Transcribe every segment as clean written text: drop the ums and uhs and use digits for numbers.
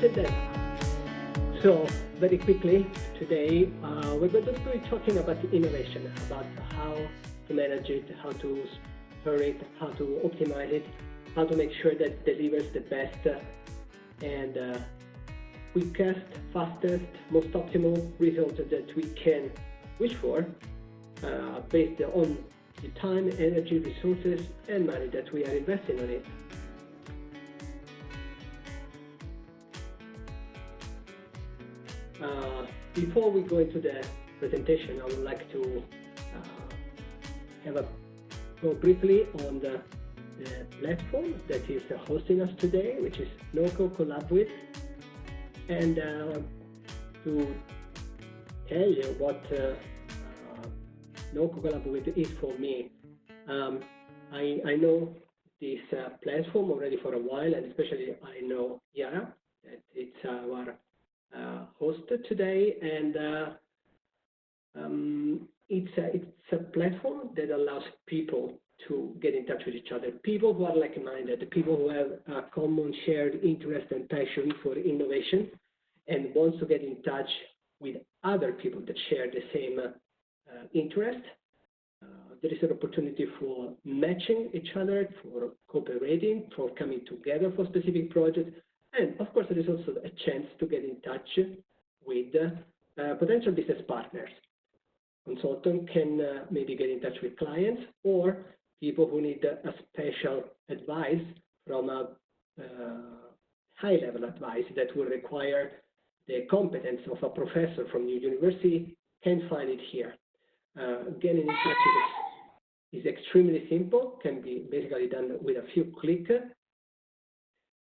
started then. So very quickly today, we're going to be talking about innovation, about how to manage it, how to store it, how to optimize it, how to make sure that it delivers the best and quickest, fastest, most optimal result that we can wish for based on the time, energy, resources, and money that we are investing on it. Before we go into the presentation, I would like to go briefly on the platform that is hosting us today, which is Knowco Collabwith, and to tell you what Knowco Collabwith is for me. I know this platform already for a while, and especially I know Yara, that it's our host today, and it's a platform that allows people to get in touch with each other, people who are like-minded, people who have a common shared interest and passion for innovation and wants to get in touch with other people that share the same interest. There is an opportunity for matching each other, for cooperating, for coming together for specific projects. And of course, there is also a chance to get in touch with potential business partners. Consultant can maybe get in touch with clients or people who need a special advice from a high-level advice that will require the competence of a professor from your university can find it here. Getting in touch is extremely simple, can be basically done with a few clicks.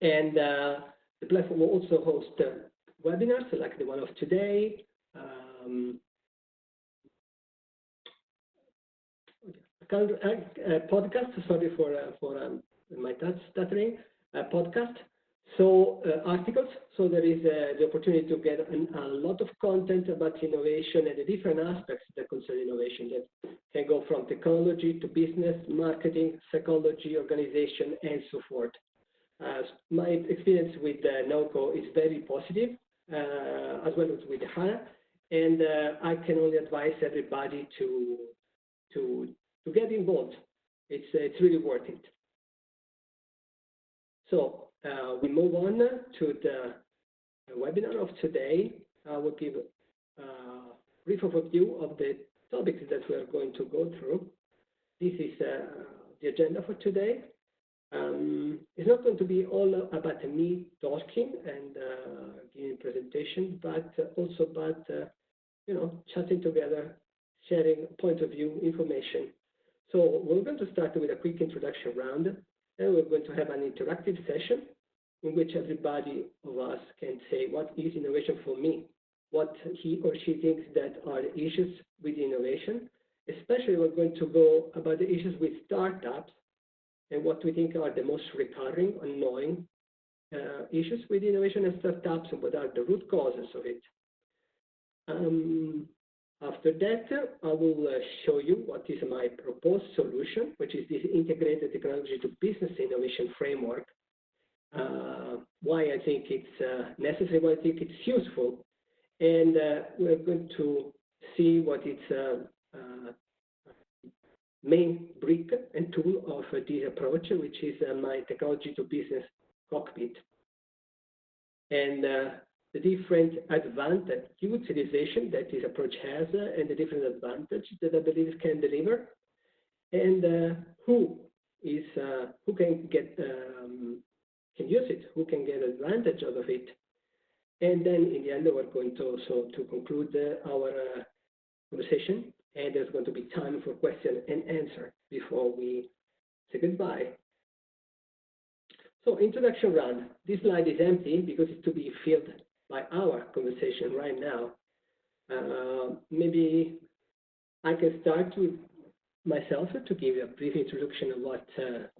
And the platform will also host webinars like the one of today, podcast, sorry for my stuttering, podcast. So articles, so there is the opportunity to get a lot of content about innovation and the different aspects that concern innovation that can go from technology to business, marketing, psychology, organization, and so forth. My experience with Knowco is very positive, as well as with HANA, and I can only advise everybody to get involved. It's really worth it. So we move on to the webinar of today. I will give a brief overview of the topics that we are going to go through. This is the agenda for today. It's not going to be all about me talking and giving presentation, but also about chatting together, sharing point of view, information. So we're going to start with a quick introduction round, and we're going to have an interactive session in which everybody of us can say what is innovation for me, what he or she thinks that are the issues with innovation. Especially we're going to go about the issues with startups and what we think are the most recurring, annoying issues with innovation and startups, and what are the root causes of it. After that, I will show you what is my proposed solution, which is this integrated technology to business innovation framework, why I think it's necessary, why I think it's useful, and we're going to see what its main brick and tool of this approach, which is my technology to business cockpit, and the different advantage utilization that this approach has, and the different advantages that I believe it can deliver, and who can get can use it, who can get advantage out of it, and then in the end we're going to also to conclude our conversation. And there's going to be time for question and answer before we say goodbye. So introduction round. This slide is empty because it's to be filled by our conversation right now. Maybe I can start with myself to give you a brief introduction of what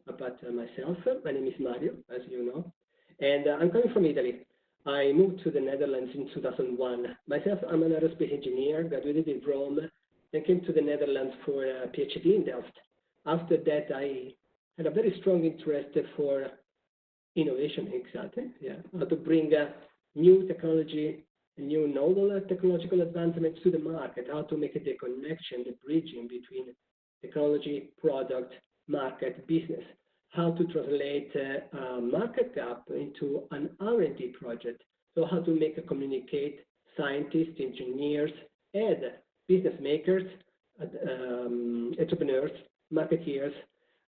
about myself. My name is Mario, as you know, and I'm coming from Italy. I moved to the Netherlands in 2001. Myself, I'm an aerospace engineer, graduated in Rome, then came to the Netherlands for a PhD in Delft. After that, I had a very strong interest for innovation, exactly, how to bring new technology, new novel technological advancements to the market, how to make the connection, the bridging between technology, product, market, business, how to translate a market gap into an R&D project. So how to make a communicate scientists, engineers, and business makers, entrepreneurs, marketeers,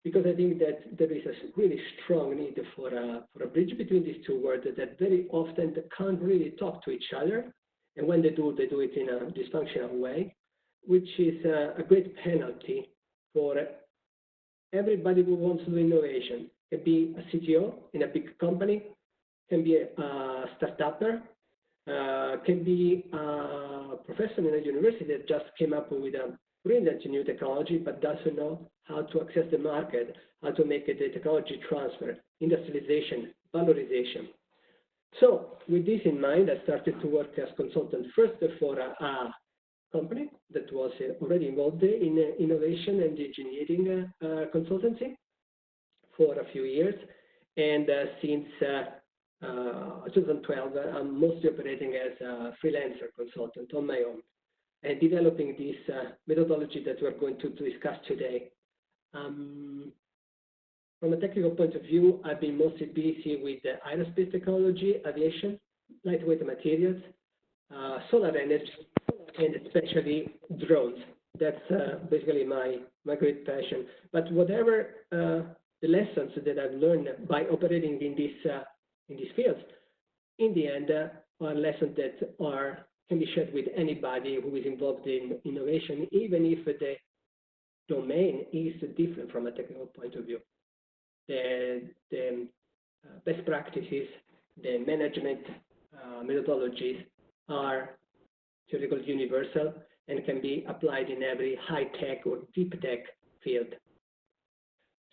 because I think that there is a really strong need for a bridge between these two worlds that very often they can't really talk to each other. And when they do it in a dysfunctional way, which is a great penalty for everybody who wants to do innovation. It can be a CTO in a big company, can be a startupper, can be a professor in a university that just came up with a brilliant new technology but doesn't know how to access the market, how to make the technology transfer, industrialization, valorization. So with this in mind, I started to work as consultant first for a company that was already involved in innovation and engineering consultancy for a few years. And since 2012, I'm mostly operating as a freelancer consultant on my own and developing this methodology that we're going to discuss today. From a technical point of view, I've been mostly busy with aerospace technology, aviation, lightweight materials, solar energy, and especially drones. That's basically my great passion. But whatever the lessons that I've learned by operating in these fields, in the end, are lessons that can be shared with anybody who is involved in innovation, even if the domain is different from a technical point of view. The best practices, the management methodologies are theoretical universal and can be applied in every high-tech or deep-tech field.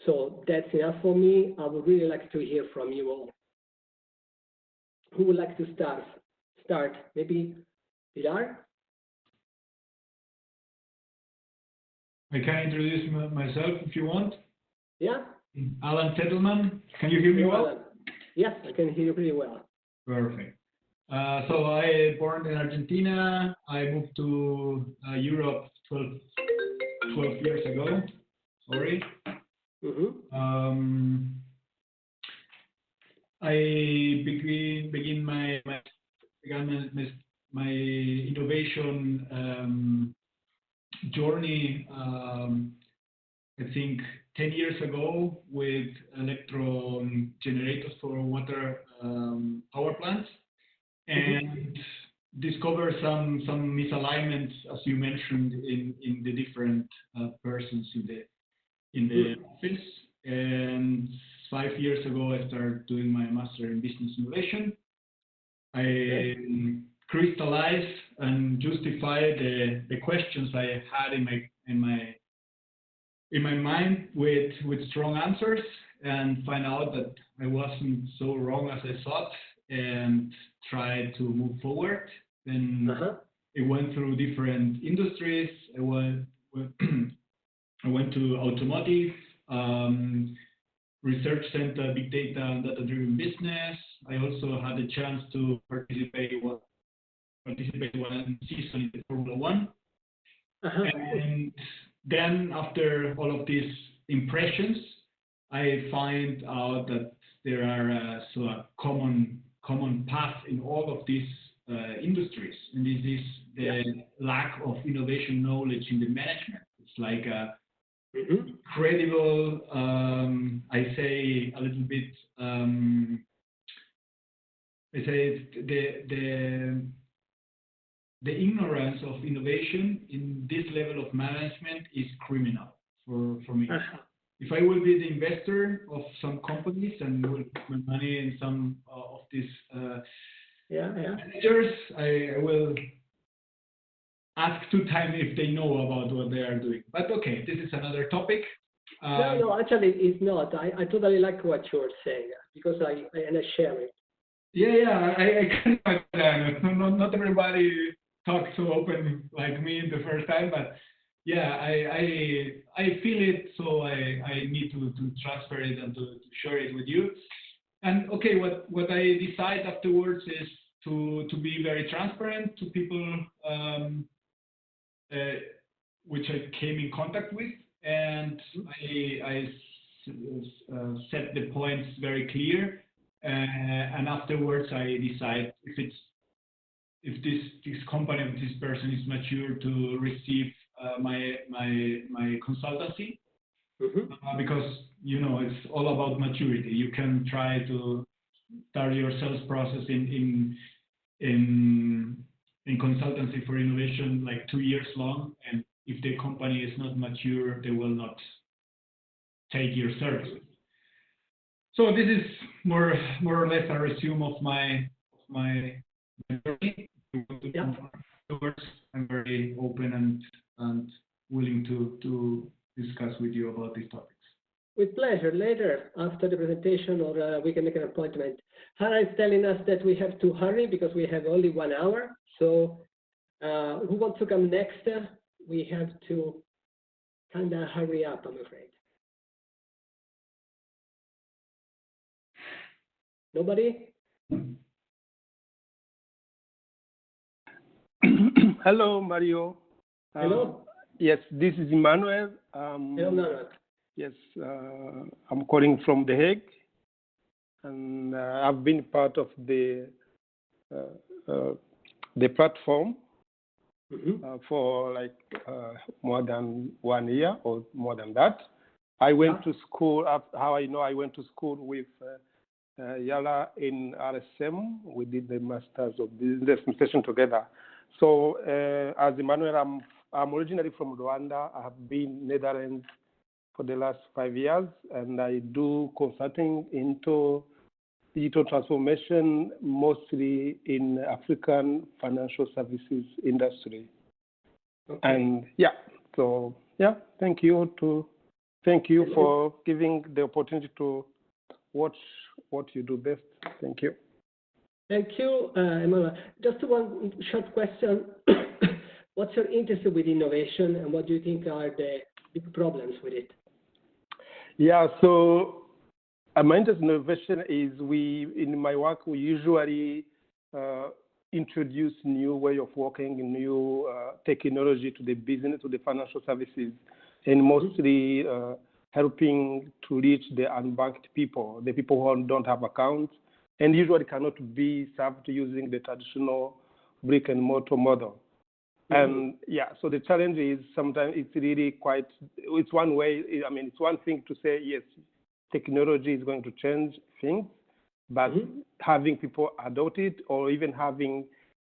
So that's enough for me. I would really like to hear from you all. Who would like to start? Maybe Pilar? I can introduce myself if you want. Yeah. Alan Tettleman. Can you hear me well? Yes, I can hear you pretty well. Perfect. So I born in Argentina. I moved to Europe 12 years ago. Sorry. Mm-hmm. I began my innovation journey. I think 10 years ago with electro generators for water power plants, and discover some misalignments, as you mentioned, in the different persons in the office. And 5 years ago, I started doing my master in business innovation. I crystallized and justified the questions I had in my mind with strong answers, and find out that I wasn't so wrong as I thought, and tried to move forward. Then I went through different industries. I went to automotive, research center, big data, and data-driven business. I also had the chance to participate one season in the Formula One. And then after all of these impressions, I find out that there are a common path in all of these industries, and this is the lack of innovation knowledge in the management. It's like a incredible, I say a little bit, I say the ignorance of innovation in this level of management is criminal for me. If I will be the investor of some companies and will put my money in some of these managers, I will ask 2 times if they know about what they are doing. But okay, this is another topic. No, actually, it's not. I totally like what you're saying because I share it. Yeah, I can understand. Not everybody talks so open like me the first time, but yeah, I feel it, so I need to transfer it and to share it with you. And okay, what I decide afterwards is to be very transparent to people which I came in contact with, and I set the points very clear, and afterwards I decide if this company, if this person is mature to receive my consultancy, because it's all about maturity. You can try to start your sales process in consultancy for innovation like 2 years long, and if the company is not mature, they will not take your services. So this is more or less a resume of my journey. Yeah. I'm very open and willing to discuss with you about these topics. With pleasure. Later, after the presentation, or we can make an appointment. Hannah is telling us that we have to hurry because we have only 1 hour. So who wants to come next? We have to kind of hurry up, I'm afraid. Nobody? Hello, Mario. Hello? Yes, this is Emmanuel. Hello, Manuel. Yes, I'm calling from The Hague, and I've been part of the platform for like more than 1 year or more than that. I went to school. How I know I went to school with Yala in RSM. We did the Masters of Business Administration together. So as Emmanuel, I'm originally from Rwanda. I have been in Netherlands for the last 5 years, and I do consulting into digital transformation, mostly in African financial services industry. Okay. And thank you for giving the opportunity to watch what you do best. Thank you. Thank you, Emmanuel. Just one short question. What's your interest with innovation, and what do you think are the big problems with it? Yeah, so my interest in innovation is in my work, we usually introduce new way of working, new technology to the business, to the financial services, and mostly helping to reach the unbanked people, the people who don't have accounts, and usually cannot be served using the traditional brick and mortar model. And so the challenge is sometimes it's really it's one way, it's one thing to say, yes, technology is going to change things, but having people adopt it or even having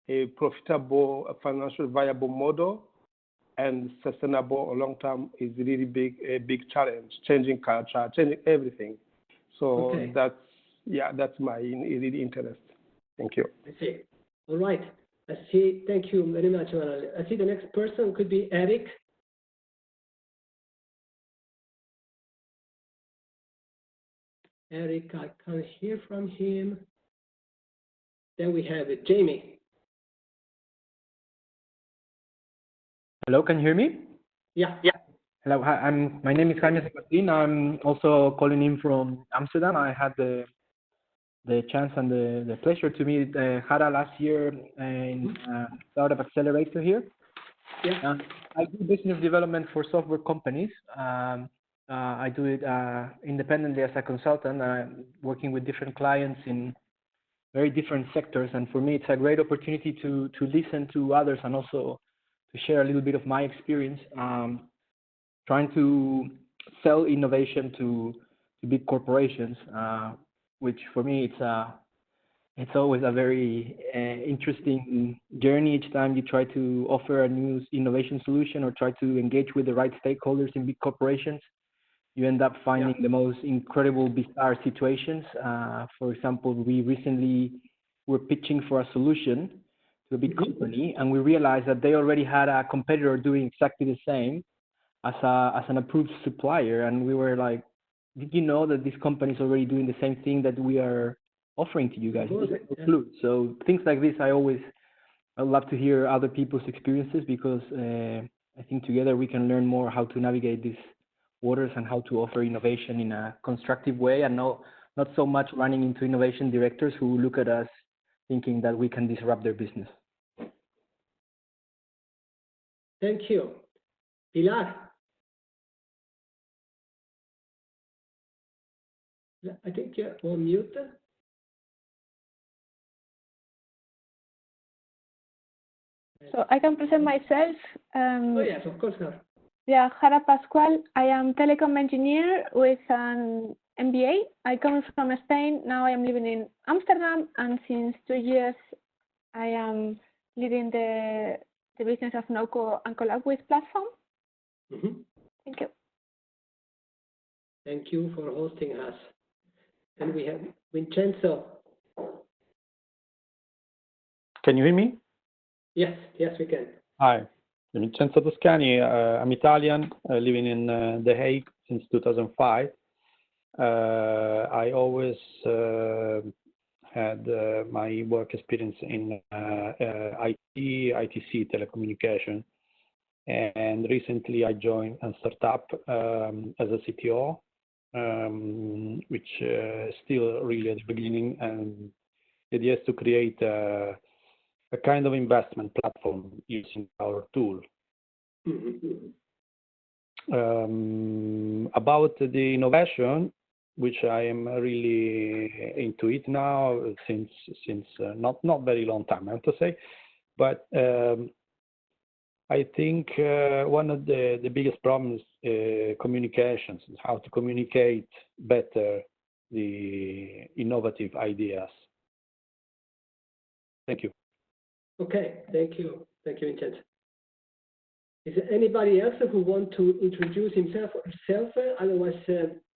a profitable, financial viable model and sustainable or long term is really a big challenge, changing culture, changing everything. So that's my really interest. Thank you. I see. All right. I see. Thank you very much. I see the next person could be Eric. Eric, I can't hear from him. Then we have Jamie. Hello, can you hear me? Yeah. Hello, hi, my name is Jaime Sebastián. I'm also calling in from Amsterdam. I had the chance and the pleasure to meet Hara last year in Startup Accelerator here. Yeah. I do business development for software companies. I do it independently as a consultant, working with different clients in very different sectors. And for me, it's a great opportunity to listen to others and also to share a little bit of my experience trying to sell innovation to big corporations, which for me it's always a very interesting journey each time you try to offer a new innovation solution or try to engage with the right stakeholders in big corporations. You end up finding the most incredible, bizarre situations. For example, we recently were pitching for a solution to a big company, and we realized that they already had a competitor doing exactly the same as an approved supplier. And we were like, did you know that this company is already doing the same thing that we are offering to you guys? So things like this, I love to hear other people's experiences, because I think together we can learn more how to navigate these waters and how to offer innovation in a constructive way, and not so much running into innovation directors who look at us thinking that we can disrupt their business. Thank you. Pilar? I think you're on mute. So I can present myself. Oh yes, of course. Yeah, Jara Pascual. I am telecom engineer with an MBA. I come from Spain. Now I am living in Amsterdam, and since 2 years I am leading the business of Knowco and Collabwith platform. Mm-hmm. Thank you. Thank you for hosting us. And we have Vincenzo. Can you hear me? Yes, we can. Hi, I'm Vincenzo Toscani. I'm Italian, living in The Hague since 2005. I always had my work experience in IT, ITC, telecommunication. And recently I joined a startup as a CTO, which is still really at the beginning. And the idea is to create a kind of investment platform using our tool. About the innovation, which I am really into it now since not very long time, I have to say, but I think one of the biggest problems is communications, how to communicate better the innovative ideas. Thank you. Okay, thank you, Vincenzo. Is there anybody else who want to introduce himself or herself? Otherwise,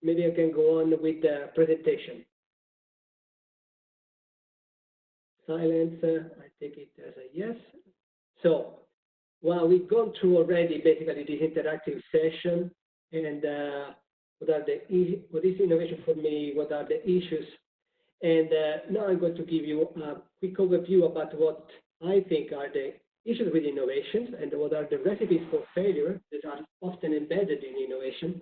maybe I can go on with the presentation. Silence, I take it as a yes. So, well, we've gone through already basically this interactive session, and what is innovation for me, what are the issues, and now I'm going to give you a quick overview about what I think are the issues with innovations and what are the recipes for failure that are often embedded in innovation,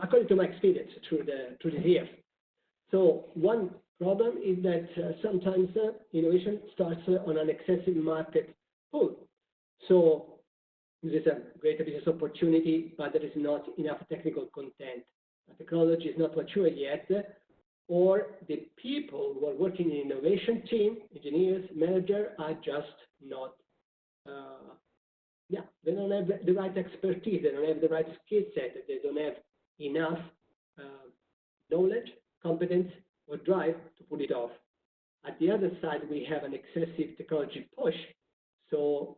according to my experience through the years. So one problem is that sometimes innovation starts on an excessive market pull. So there is a greater business opportunity, but there is not enough technical content. The technology is not mature yet, or the people who are working in innovation team, engineers, manager, are just not, they don't have the right expertise, they don't have the right skill set, they don't have enough knowledge, competence, or drive to pull it off. At the other side, we have an excessive technology push. So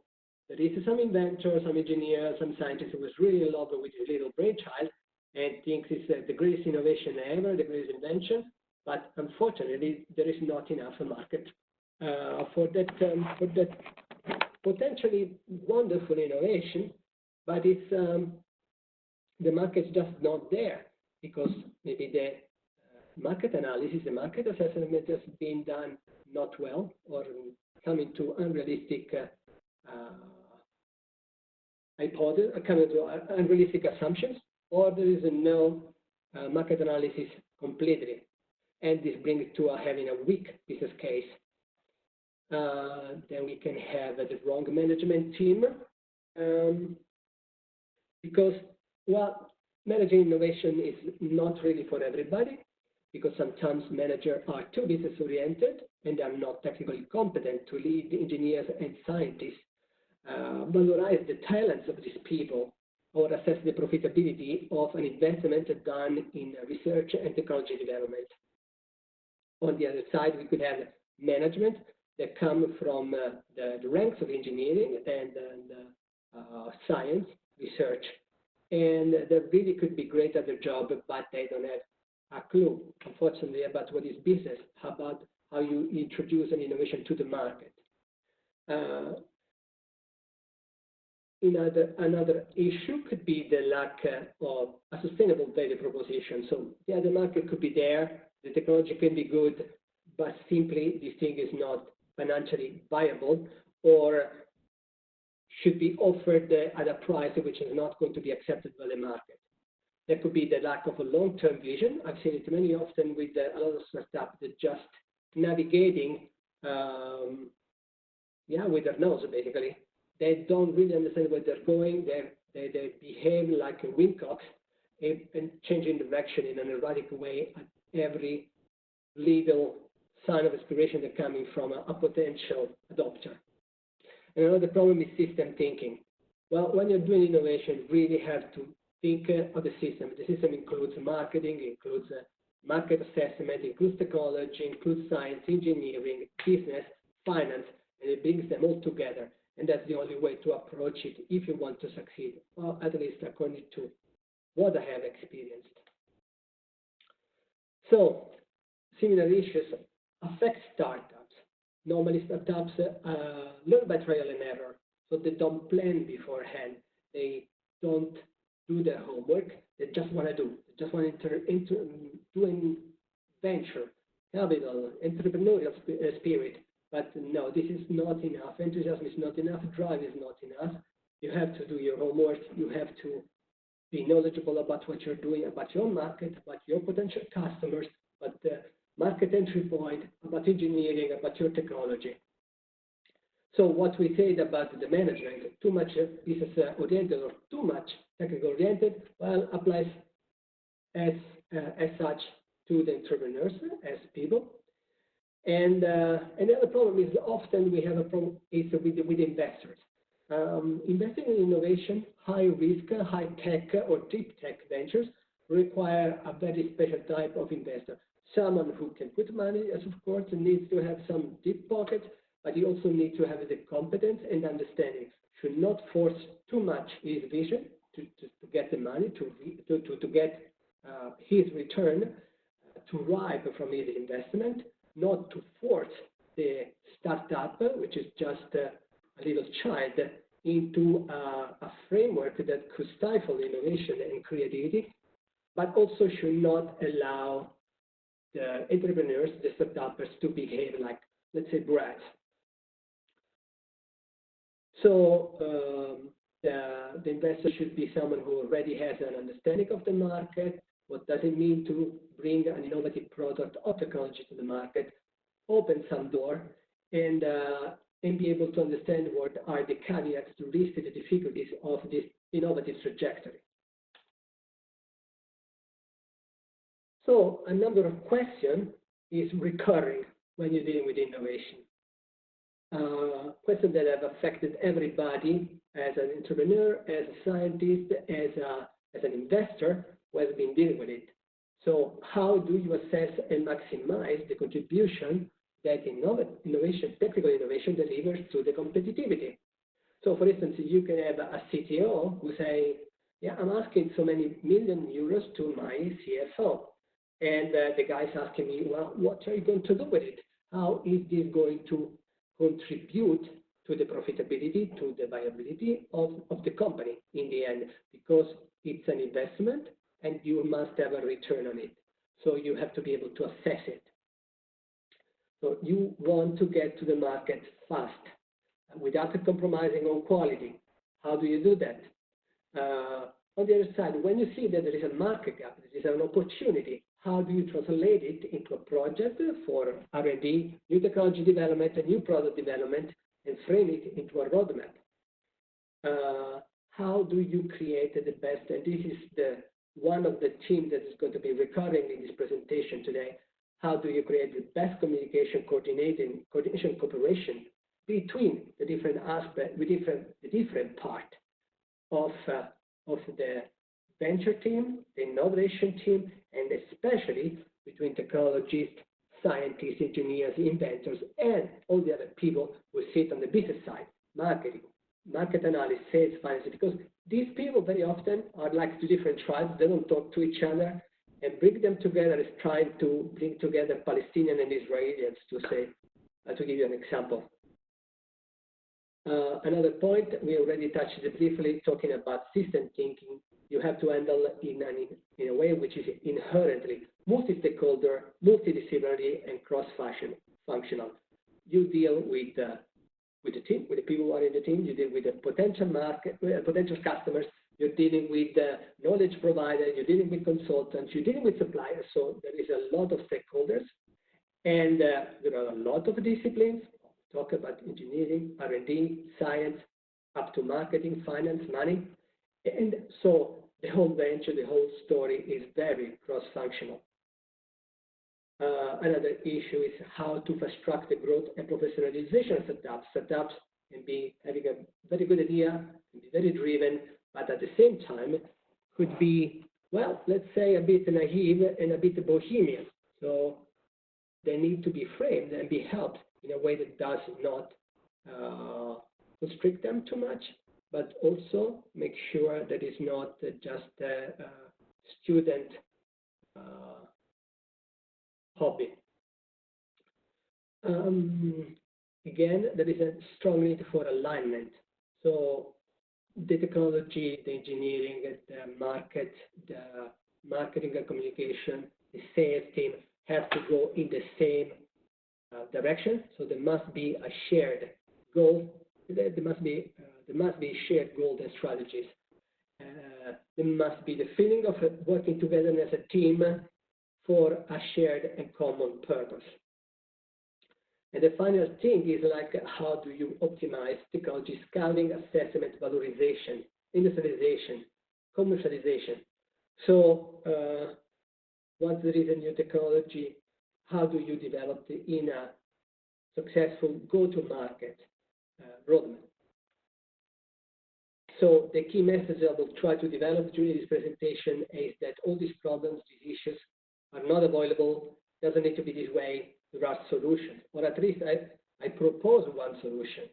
there is some inventor, some engineer, some scientist who is really in love with his little brainchild and thinks it's the greatest innovation ever, the greatest invention. But unfortunately, there is not enough market for that potentially wonderful innovation. But it's the market's just not there because maybe the market analysis, the market assessment has just been done not well, or coming to unrealistic coming to unrealistic assumptions, or there is no market analysis completely. And this brings to having a weak business case. Then we can have the wrong management team because, well, managing innovation is not really for everybody because sometimes managers are too business oriented and are not technically competent to lead engineers and scientists, valorize the talents of these people, or assess the profitability of an investment done in research and technology development. On the other side, we could have management that come from the ranks of engineering and science research, and they really could be great at their job, but they don't have a clue, unfortunately, about what is business, about how you introduce an innovation to the market. Another issue could be the lack of a sustainable value proposition. So, yeah, the market could be there, the technology can be good, but simply this thing is not financially viable or should be offered at a price which is not going to be accepted by the market. There could be the lack of a long-term vision. I've seen it many often with a lot of startups that just navigating with their nose, basically. They don't really understand where they're going. They behave like a windcock and changing direction in an erratic way at every little sign of inspiration that's coming from a potential adopter. And another problem is system thinking. Well, when you're doing innovation, you really have to think of the system. The system includes marketing, includes market assessment, includes technology, includes science, engineering, business, finance, and it brings them all together. And that's the only way to approach it if you want to succeed, or at least according to what I have experienced. So, similar issues affect startups. Normally, startups learn by trial and error, so they don't plan beforehand. They don't do their homework. They just want to do. They just want to enter into doing venture, capital, entrepreneurial spirit. But no, this is not enough. Enthusiasm is not enough. Drive is not enough. You have to do your homework. You have to be knowledgeable about what you're doing, about your market, about your potential customers, about the market entry point, about engineering, about your technology. So what we said about the management, too much business-oriented or too much technical-oriented, well, applies as such to the entrepreneurs, as people. And another problem is often we have a problem is with investors. Investing in innovation, high risk, high tech or deep tech ventures require a very special type of investor. Someone who can put money, as of course, needs to have some deep pockets, but you also need to have the competence and understanding. Should not force too much his vision to get the money, to get his return to ripe from his investment, not to force the startup, which is just a little child, into a framework that could stifle innovation and creativity, but also should not allow the entrepreneurs, the startups, to behave like, let's say, brats. So the investor should be someone who already has an understanding of the market. What does it mean to bring an innovative product or technology to the market, open some door, and be able to understand what are the caveats, the risks, the difficulties of this innovative trajectory. So a number of questions is recurring when you're dealing with innovation. Questions that have affected everybody as an entrepreneur, as a scientist, as an investor who has been dealing with it. So how do you assess and maximize the contribution that innovation, technical innovation delivers to the competitivity? So for instance, you can have a CTO who say, yeah, I'm asking so many million euros to my CFO. And the guy's asking me, well, what are you going to do with it? How is this going to contribute to the profitability, to the viability of the company in the end? Because it's an investment and you must have a return on it. So you have to be able to assess it. So you want to get to the market fast without compromising on quality. How do you do that? On the other side, when you see that there is a market gap, there is an opportunity, how do you translate it into a project for R&D, new technology development, and new product development, and frame it into a roadmap? How do you create the best, and this is one of the themes that is going to be recurring in this presentation today, how do you create the best communication, coordination, cooperation between the different aspects, the different part of the venture team, the innovation team, and especially between technologists, scientists, engineers, inventors, and all the other people who sit on the business side, marketing, market analysis, sales, finance, because these people very often are like two different tribes. They don't talk to each other, and bring them together is trying to bring together Palestinians and Israelis, to give you an example. Another point, we already touched it briefly, talking about system thinking. You have to handle in a way which is inherently multi-stakeholder, multidisciplinary, and cross-functional. You deal with the team, with the people who are in the team. You deal with the potential market, potential customers. You're dealing with knowledge providers. You're dealing with consultants. You're dealing with suppliers. So there is a lot of stakeholders, And there are a lot of disciplines. Talk about engineering, R&D, science, up to marketing, finance, money. And so the whole venture, the whole story is very cross-functional. Another issue is how to fast-track the growth and professionalization of startups. Startups can be having a very good idea, can be very driven, but at the same time could be, well, let's say a bit naive and a bit bohemian. So they need to be framed and be helped in a way that does not constrict them too much, but also make sure that it's not just a student hobby. Again, there is a strong need for alignment. So the technology, the engineering, the market, the marketing and communication, the sales team have to go in the same direction. So there must be a shared goal. There must be shared goals and strategies. There must be the feeling of working together as a team for a shared and common purpose. And the final thing is like, how do you optimize technology scouting, assessment, valorization, industrialization, commercialization? So once there is a new technology, how do you develop it in a successful go-to-market roadmap? So the key message I will try to develop during this presentation is that all these problems, these issues are not avoidable, doesn't need to be this way. There are solutions, or at least I propose one solution,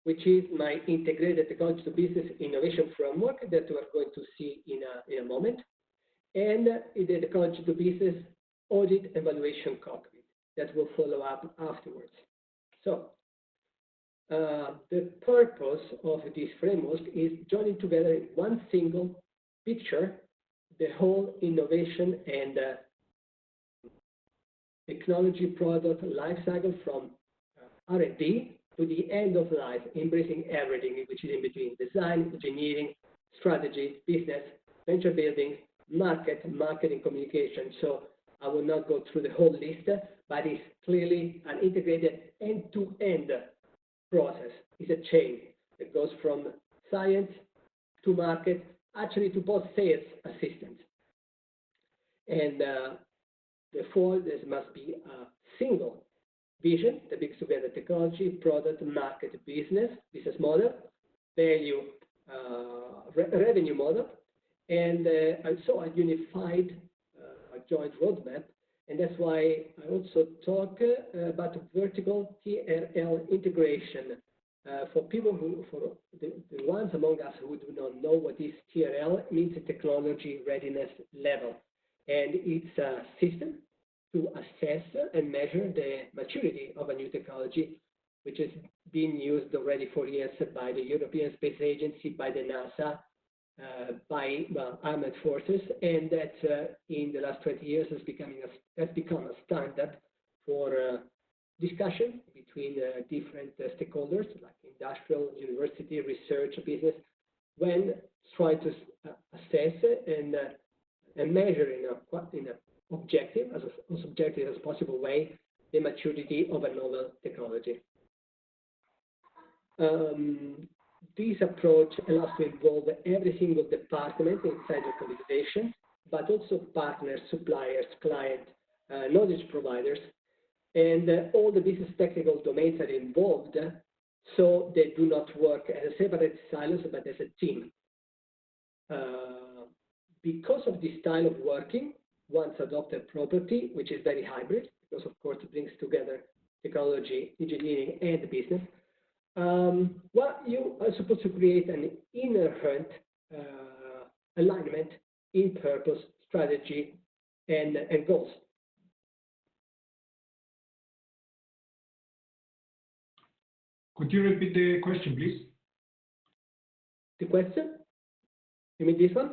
which is my integrated technology to business innovation framework that we are going to see in a moment, and the technology to business audit evaluation cockpit that will follow up afterwards. So the purpose of this framework is joining together in one single picture the whole innovation and technology product lifecycle from R&D to the end of life, embracing everything which is in between: design, engineering, strategy, business, venture building, marketing, communication. So I will not go through the whole list, but it's clearly an integrated end-to-end process. It's a chain that goes from science to market, actually to both sales assistants. And therefore, there must be a single vision that brings together technology, product, market, business model, value, revenue model, and also a unified joint roadmap. And that's why I also talk about vertical TRL integration. For people for the ones among us who do not know what is TRL, it means technology readiness level. And it's a system to assess and measure the maturity of a new technology, which has been used already for years by the European Space Agency, by the NASA, by armed forces, and that in the last 20 years has become a standard for discussion between different stakeholders like industrial, university, research, business, when trying to assess and measure in an objective, as objective as possible way, the maturity of a novel technology. This approach allows to involve every single department inside the organization, but also partners, suppliers, clients, knowledge providers, and all the business technical domains are involved, so they do not work as a separate silos, but as a team. Because of this style of working, once adopted property, which is very hybrid, because of course it brings together technology, engineering, and business, well, you are supposed to create an inherent alignment in purpose, strategy, and goals. Could you repeat the question, please? The question? You mean this one?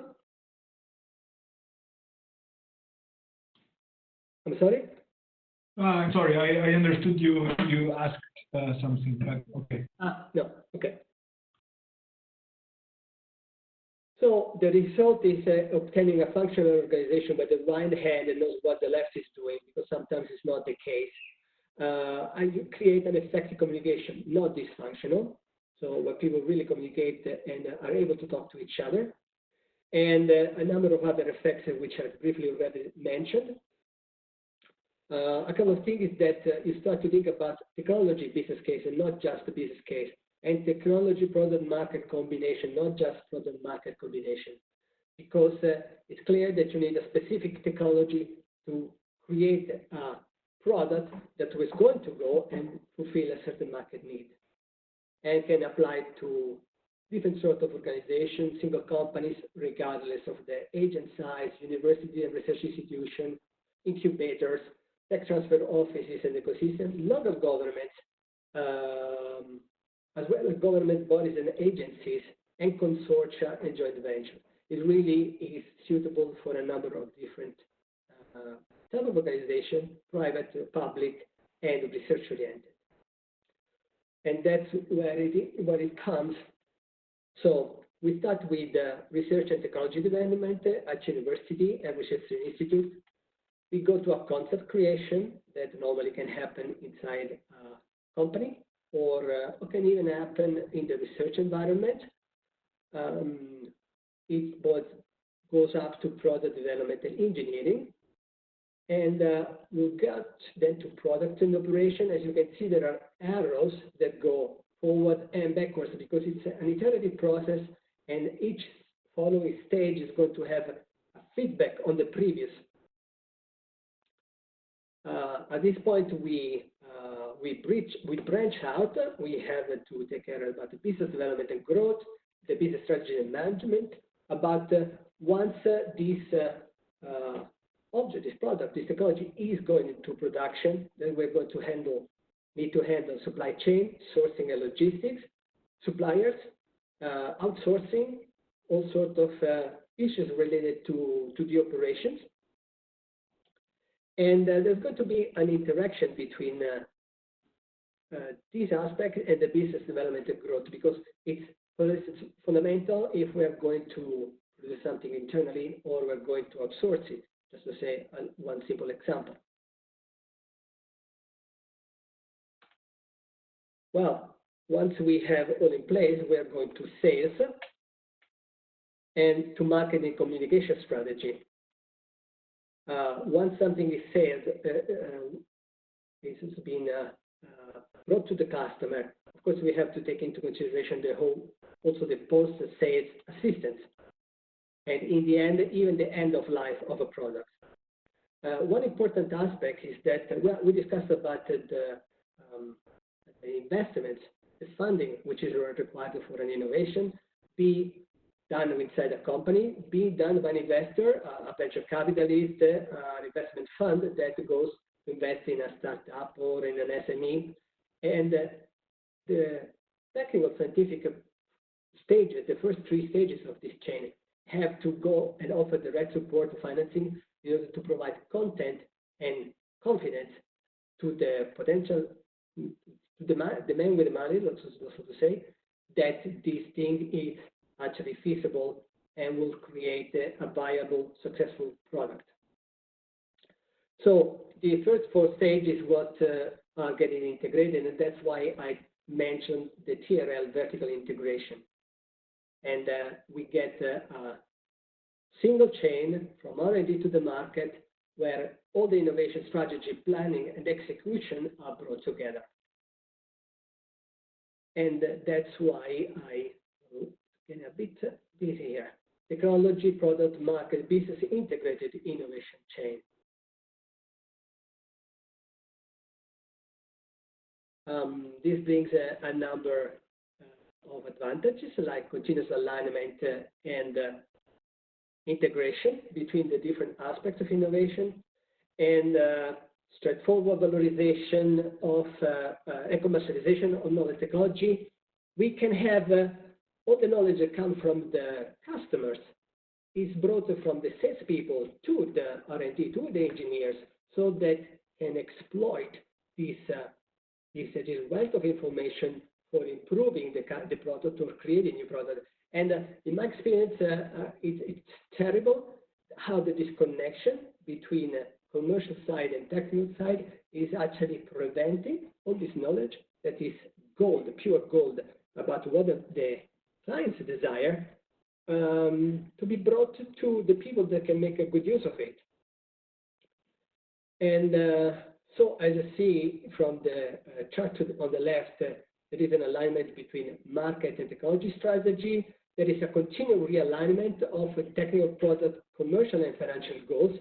I'm sorry? I'm sorry, I understood you asked something, but okay. No, okay. So the result is obtaining a functional organization where the right hand knows what the left is doing, because sometimes it's not the case. And you create an effective communication, not dysfunctional. So where people really communicate and are able to talk to each other. And a number of other effects which I briefly already mentioned. A couple of things is that you start to think about technology business case and not just the business case. And technology product market combination, not just product market combination. Because it's clear that you need a specific technology to create a product that was going to go and fulfill a certain market need. And can apply to different sorts of organizations, single companies, regardless of the agent size, university and research institution, incubators, tech transfer offices and ecosystem, local governments, as well as government bodies and agencies, and consortia and joint ventures. It really is suitable for a number of different type of organization, private, public, and research-oriented. And that's where it comes. So we start with research and technology development at university and research institute. We go to a concept creation that normally can happen inside a company, or can even happen in the research environment. It both goes up to product development and engineering. And we'll get then to product and operation. As you can see, there are arrows that go forward and backwards because it's an iterative process, and each following stage is going to have a feedback on the previous. At this point, we branch out. We have to take care about the business development and growth, the business strategy and management. About once this object, this product, this technology is going into production, then we're going to need to handle supply chain, sourcing and logistics, suppliers, outsourcing, all sorts of issues related to the operations. And there's going to be an interaction between these aspects and the business development and growth, because it's fundamental if we're going to produce something internally or we're going to outsource it, just to say one simple example. Well, once we have all in place, we're going to sales and to marketing and communication strategy. Once something is sold, this has been brought to the customer. Of course, we have to take into consideration also the post-sales assistance, and in the end, even the end of life of a product. One important aspect is that we discussed about the investments, the funding, which is required for an innovation, be done inside a company, be done by an investor, a venture capitalist, an investment fund that goes to invest in a startup or in an SME. And the technical scientific stages, the first three stages of this chain, have to go and offer direct support financing in order to provide content and confidence to the potential, to the man with the money, so to say, that this thing is actually feasible and will create a viable, successful product. So the first four stages what are getting integrated, and that's why I mentioned the TRL vertical integration. And we get a single chain from R&D to the market where all the innovation strategy, planning, and execution are brought together. And that's why I get a bit busy here. Technology, product, market, business, integrated innovation chain. This brings a number of advantages like continuous alignment and integration between the different aspects of innovation, and straightforward valorization of and commercialization of knowledge technology. We can have all the knowledge that comes from the customers is brought from the salespeople to the R&D, to the engineers, so that can exploit this wealth of information for improving the product or creating new product. And in my experience, it's terrible how the disconnection between commercial side and technical side is actually preventing all this knowledge that is gold, pure gold, about what the clients desire to be brought to the people that can make a good use of it. And so as you see from the chart on the left, there is an alignment between market and technology strategy. There is a continual realignment of technical product, commercial and financial goals.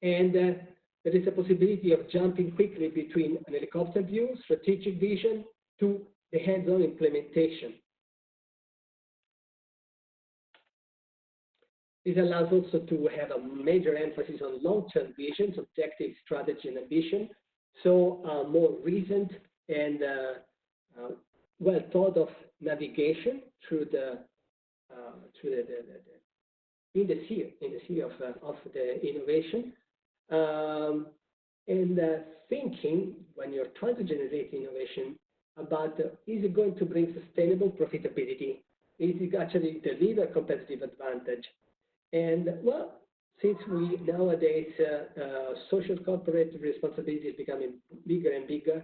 And there is a possibility of jumping quickly between an helicopter view, strategic vision, to the hands-on implementation. This allows also to have a major emphasis on long-term visions, objective, strategy, and ambition. So more recent and well thought of navigation through the in the sea of the innovation, and thinking when you're trying to generate innovation about is it going to bring sustainable profitability? Is it actually deliver competitive advantage? And well, since we nowadays social corporate responsibility is becoming bigger and bigger,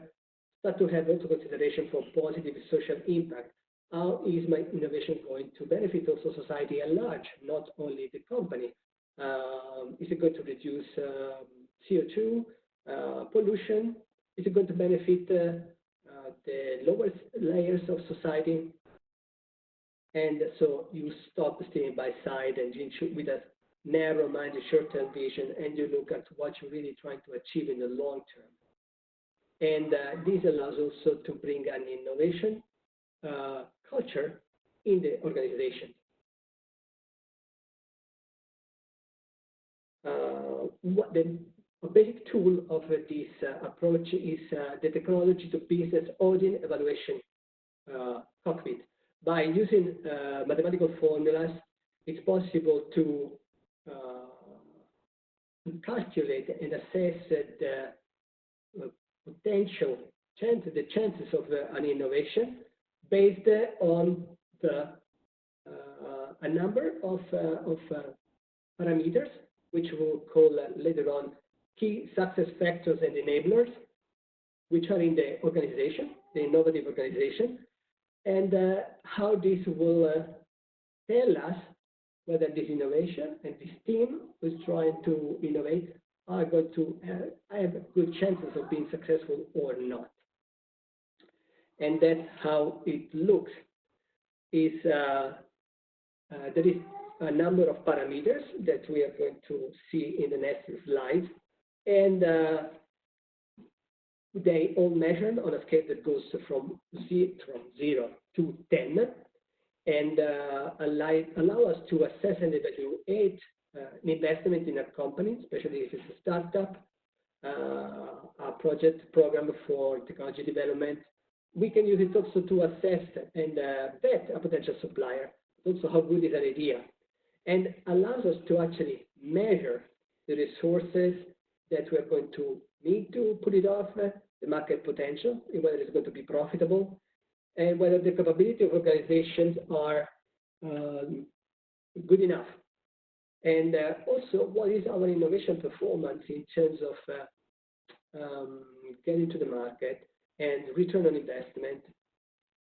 start to have also consideration for positive social impact. How is my innovation going to benefit also society at large, not only the company? Is it going to reduce CO2 pollution? Is it going to benefit the lower layers of society? And so you stop steering by side and with a narrow-minded short-term vision, and you look at what you're really trying to achieve in the long term. And this allows also to bring an innovation culture in the organization. A basic tool of this approach is the technology to business audience evaluation cockpit. By using mathematical formulas, it's possible to calculate and assess the potential the chances of an innovation based on a number of parameters, which we'll call later on key success factors and enablers, which are in the organization, the innovative organization, and how this will tell us whether this innovation and this team who's trying to innovate are going to have good chances of being successful or not. And that's how it looks. There is a number of parameters that we are going to see in the next slide, and they all measured on a scale that goes from 0 to 10, and allow us to assess and evaluate an investment in a company, especially if it's a startup, a project program for technology development. We can use it also to assess and vet a potential supplier, also how good is an idea, and allows us to actually measure the resources that we're going to need to put it off, the market potential, and whether it's going to be profitable, and whether the capability of organizations are good enough. And also, what is our innovation performance in terms of getting to the market and return on investment.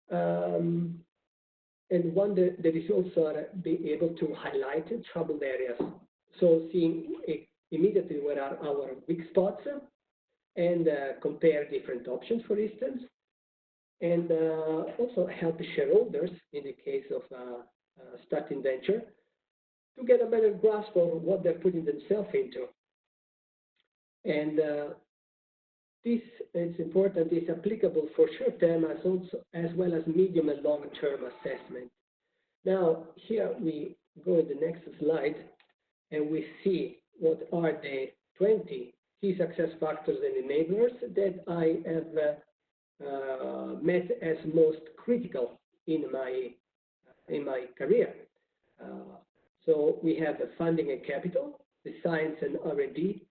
And one that is also be able to highlight troubled areas. So seeing immediately where are our weak spots and compare different options, for instance, and also help shareholders in the case of starting venture to get a better grasp of what they're putting themselves into. And this is important, is applicable for short-term as well as medium and long-term assessment. Now, here we go to the next slide, and we see what are the 20 key success factors and enablers that I have met as most critical in my career. So we have the funding and capital, the science and R&D,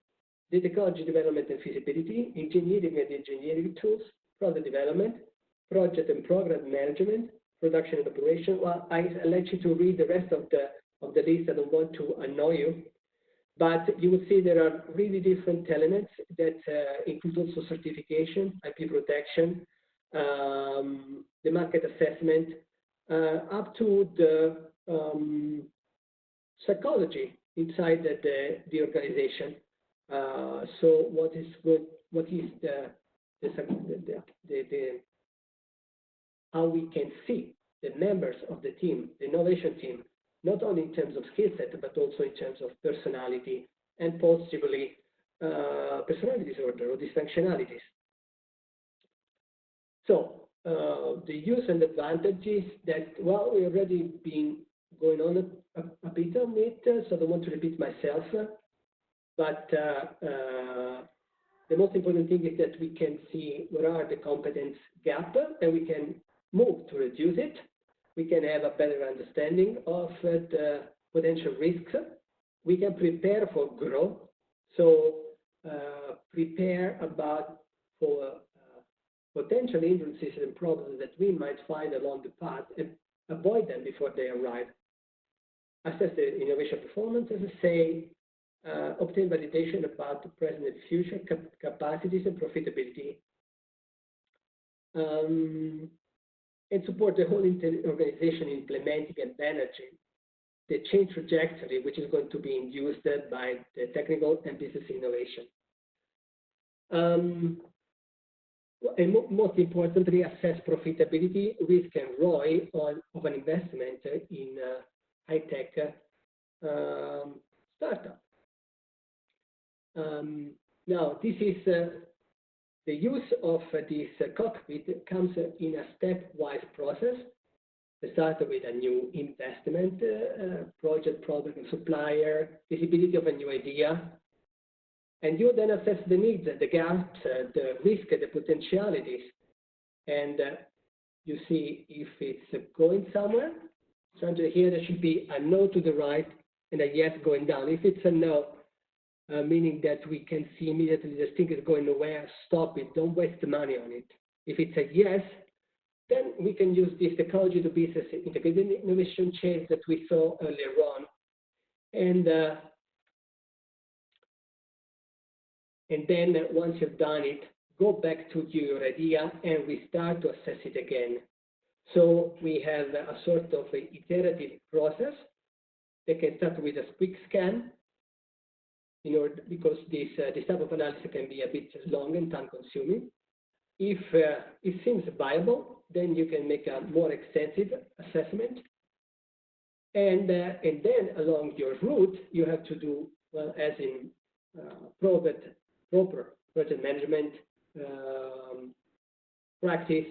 the technology development and feasibility, engineering and engineering tools, product development, project and program management, production and operation. Well, I'll let you to read the rest of the list. I don't want to annoy you. But you will see there are really different elements that include also certification, IP protection, the market assessment, up to the psychology inside the organization. So what is good? What is the how we can see the members of the team, the innovation team, not only in terms of skill set, but also in terms of personality and possibly personality disorder or dysfunctionalities. So the use and advantages that, well, we already been going on a bit on it, so I don't want to repeat myself. But the most important thing is that we can see what are the competence gap, and we can move to reduce it. We can have a better understanding of the potential risks. We can prepare for growth, so prepare for potential hindrances and problems that we might find along the path and avoid them before they arrive. Assess the innovation performance, as I say, obtain validation about the present and future capacities and profitability, and support the whole organization implementing and managing the change trajectory, which is going to be induced by the technical and business innovation. And most importantly, assess profitability, risk, and ROI of an investment in high-tech startup. Now, this is the use of this cockpit comes in a stepwise process. We start with a new investment, project, product, and supplier, visibility of a new idea. And you then assess the needs, the gaps, the risk, the potentialities. And you see if it's going somewhere. So under here, there should be a no to the right and a yes going down. If it's a no, meaning that we can see immediately this thing is going nowhere, stop it, don't waste the money on it. If it's a yes, then we can use this technology to business integrated innovation chain that we saw earlier on. And then once you've done it, go back to your idea and we start to assess it again. So we have a sort of an iterative process that can start with a quick scan, because this type of analysis can be a bit long and time-consuming. If it seems viable, then you can make a more extensive assessment. And then along your route, you have to do, well, as in proper project management practice,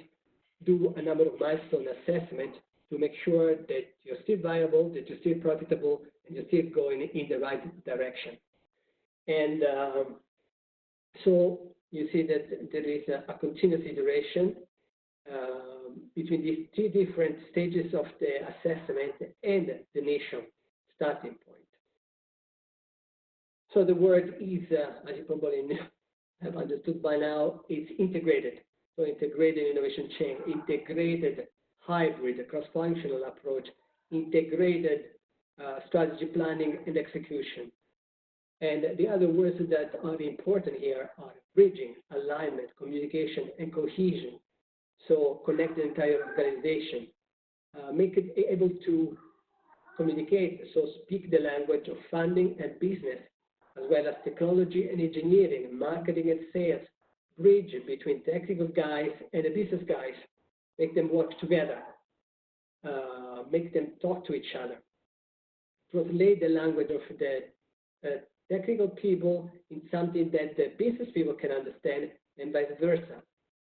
do a number of milestone assessments to make sure that you're still viable, that you're still profitable, and you're still going in the right direction. And so you see that there is a continuous iteration between these two different stages of the assessment and the initial starting point. So the word is, as you probably have understood by now, it's integrated. So integrated innovation chain, integrated hybrid, cross-functional approach, integrated strategy planning and execution. And the other words that are important here are bridging, alignment, communication, and cohesion. So connect the entire organization, make it able to communicate, so speak the language of funding and business, as well as technology and engineering, marketing and sales, bridge between technical guys and the business guys, make them work together, make them talk to each other, translate the language of the technical people in something that the business people can understand, and vice versa.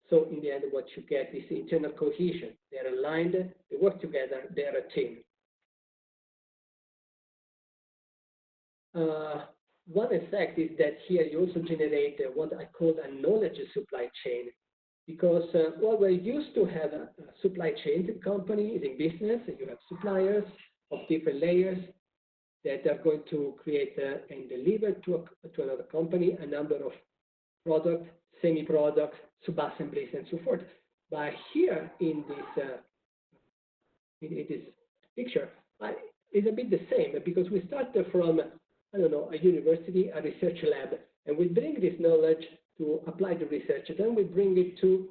So in the end, what you get is internal cohesion. They're aligned, they work together, they're a team. One effect is that here you also generate what I call a knowledge supply chain, because well, we're used to have a supply chain company in business, and you have suppliers of different layers that are going to create and deliver to another company a number of products, semi-products, sub-assemblies, and so forth. But here in this in this picture is a bit the same, because we start from, I don't know, a university, a research lab, and we bring this knowledge to applied research. Then we bring it to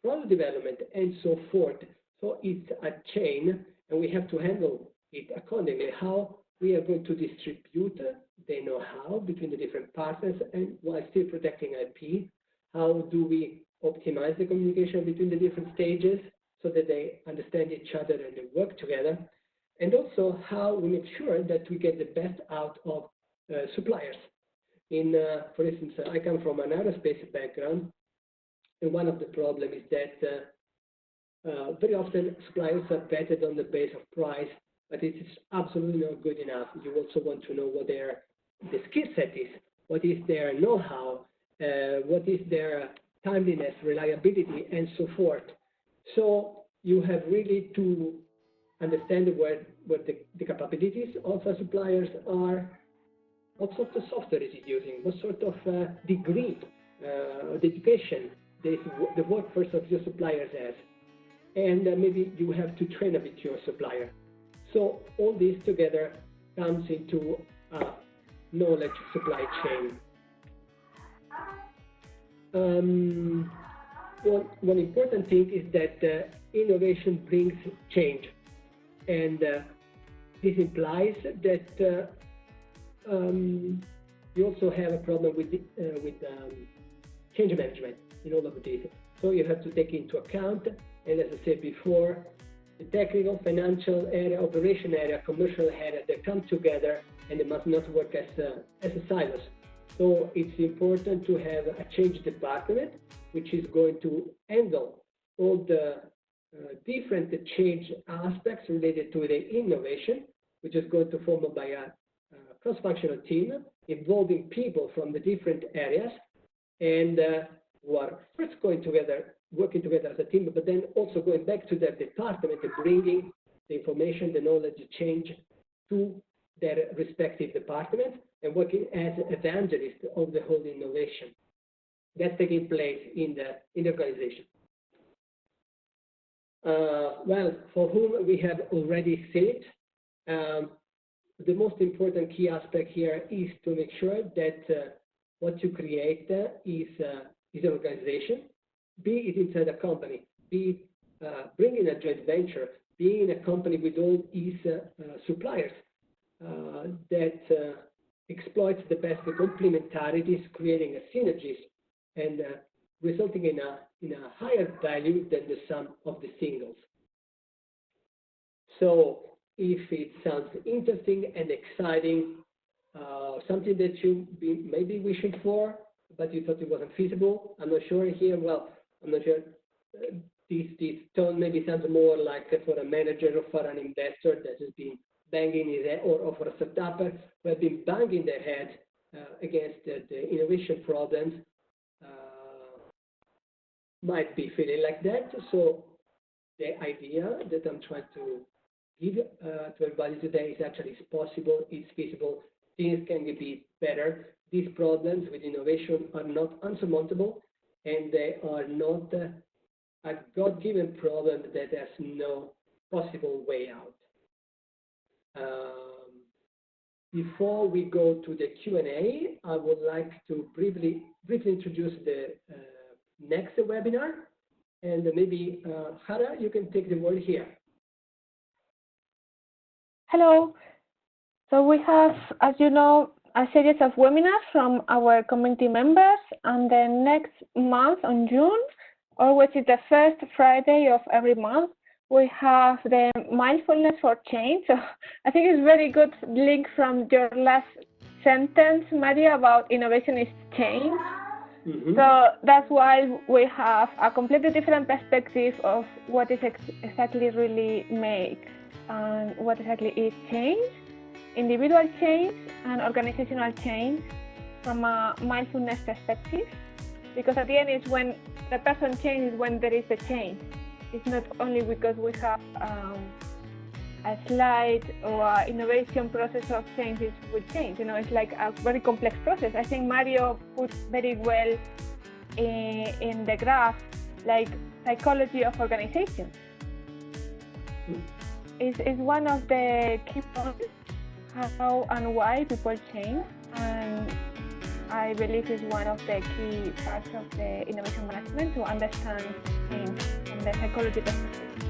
product development and so forth. So it's a chain, and we have to handle it accordingly. How we are going to distribute the know-how between the different partners and while still protecting IP. How do we optimize the communication between the different stages so that they understand each other and they work together? And also how we make sure that we get the best out of suppliers. For instance, I come from an aerospace background, and one of the problems is that very often suppliers are vetted on the basis of price, but it is absolutely not good enough. You also want to know what the skill set is, what is their know-how, what is their timeliness, reliability, and so forth. So you have really to understand what the capabilities of the suppliers are, what sort of software is it using, what sort of degree, education the workforce of your suppliers has. And maybe you have to train a bit your supplier. So all this together comes into a knowledge supply chain. One important thing is that innovation brings change, and this implies that you also have a problem with change management in all of this. So you have to take into account, and as I said before, the technical, financial area, operation area, commercial area, they come together and they must not work as a silos. So it's important to have a change department which is going to handle all the different change aspects related to the innovation, which is going to form by a cross-functional team involving people from the different areas, and who are first working together as a team, but then also going back to their department and bringing the information, the knowledge, change to their respective department and working as evangelists of the whole innovation. That's taking place in the organization. Well, for whom we have already seen it, the most important key aspect here is to make sure that what you create is an organization, be it inside a company, be it bringing a joint venture, being in a company with all its suppliers that exploits the best complementarities, creating a synergies and resulting in a higher value than the sum of the singles. So if it sounds interesting and exciting, something that you may be wishing for, but you thought it wasn't feasible, I'm not sure here. Well, I'm not sure. This tone maybe sounds more like for a manager or for an investor that has been banging his head, or for a startup who have been banging their head against the innovation problems, might be feeling like that. So the idea that I'm trying to give to everybody today is actually it's possible, it's feasible, things can be better. These problems with innovation are not unsurmountable, and they are not a God-given problem that has no possible way out. Before we go to the Q&A, I would like to briefly introduce the next webinar, and maybe Hara, you can take the word here. Hello. So we have, as you know, a series of webinars from our community members, and the next month on June, always is the first Friday of every month, we have the mindfulness for change. So I think it's very good link from your last sentence, Maria, about innovation is change. Mm-hmm. So that's why we have a completely different perspective of what is exactly really makes and what exactly is change, individual change and organizational change from a mindfulness perspective. Because at the end, it's when the person changes when there is a change. It's not only because we have a slight or innovation process of changes will change. You know, it's like a very complex process. I think Mario put very well in the graph, like psychology of organization. is one of the key points, how and why people change, and I believe is one of the key parts of the innovation management to understand change from the psychology perspective.